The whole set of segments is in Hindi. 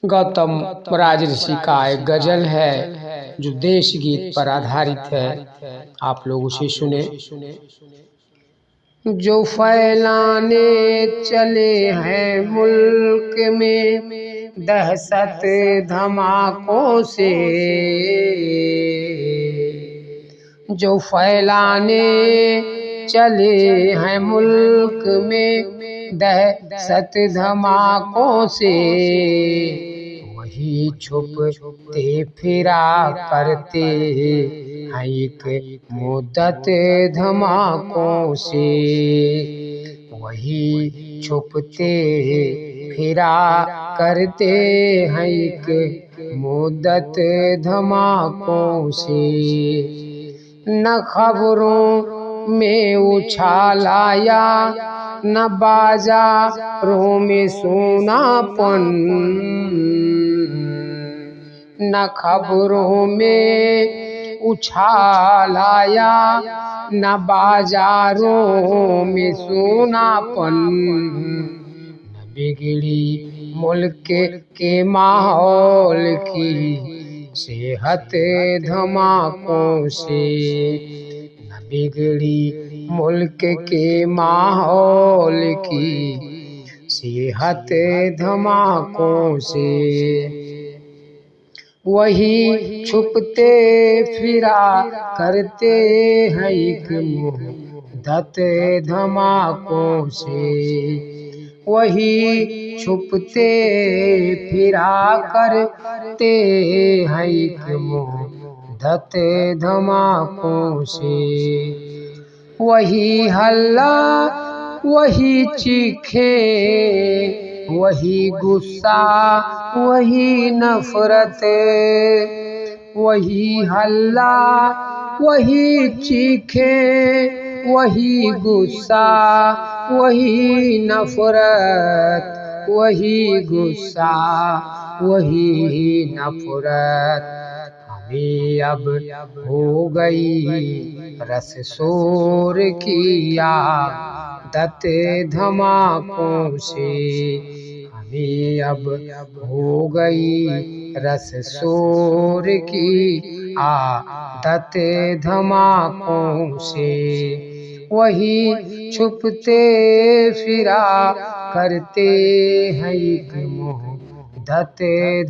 गौतम राजऋषि का एक गजल है जो देश गीत पर आधारित है। आप लोग उसे सुने। जो फैलाने चले हैं मुल्क में दहशत धमाकों से, जो फैलाने चले हैं मुल्क में दहशत धमाकों से, वही छुपते फिरा करते हैं एक मुद्दत धमाकों से, वही छुपते फिरा करते हैं एक मुद्दत धमाकों से। न खबरों में उछाल आया न बाजारों में सोनापन, न खबरों में उछाल आया न बाजारों में सोनापन, न बिगड़ी मुल्क के माहौल की सेहत धमाकों से, न बिगड़ी मुल्क के माहौल की सेहत धमाकों से, वही छुपते फिरा करते हैं एक मुद्दत धमाकों से, वही छुपते फिरा करते हैं एक मुद्दत धमाकों से, वही हल्ला वही चीखे वही गुस्सा वही नफरत, वही हल्ला वही चीखे वही गुस्सा वही नफरत, वही गुस्सा वही नफरत। हमें अब हो गई रस शोर की आदत धमाकों से, हमें अब हो गई रस शोर की आदत धमाकों से, वही छुपते फिरा करते हैं एक मुद्दत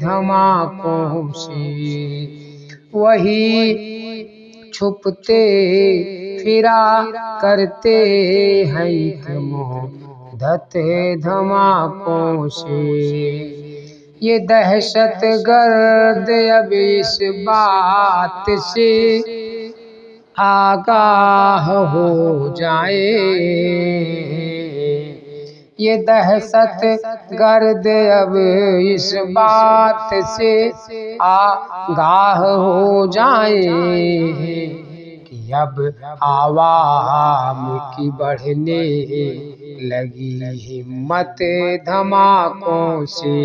धमाकों से, वही छुपते फिरा करते हैं एक मुद्दत धमाकों से। ये दहशत गर्द अब इस बात से आगाह हो जाए, ये दहशत गर्द अब इस बात से आगाह हो जाए कि अब आवाम की बढ़ने लगी हिम्मत धमाकों से,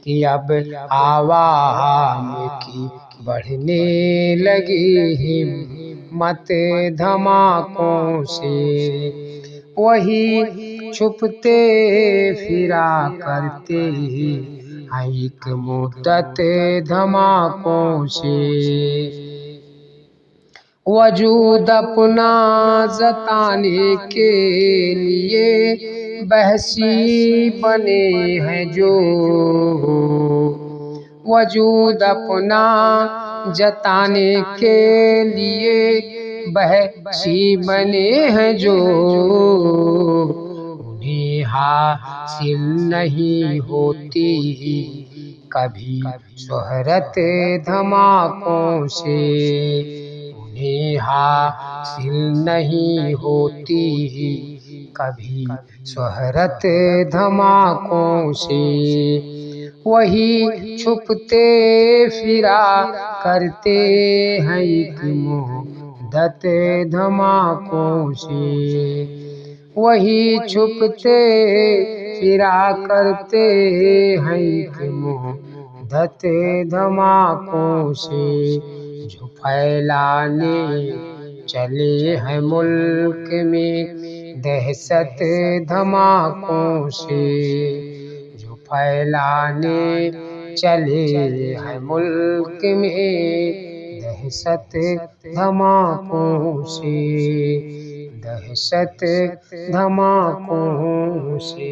कि अब आवाम की बढ़ने लगी हिम्मत धमाकों से, वही छुपते फिरा करते हैं एक मुद्दत धमाकों से, वजूद अपना जताने के लिए बहसी बने हैं जो, वजूद अपना जताने के लिए बहसी बने हैं जो, उन्हें हासिल नहीं होती कभी शोहरत धमाकों से, उन्हें हासिल नहीं होती कभी शोहरत धमाकों से, वही छुपते फिरा करते हैं एक मुद्दत धमाकों से, वही छुपते फिरा करते हैं एक मुद्दत धमाकों से, जो फैलाने चले हैं मुल्क में दहशत धमाकों से, जो फैलाने चले हैं मुल्क में दहशत धमाकों से, दहशत धमाकों से।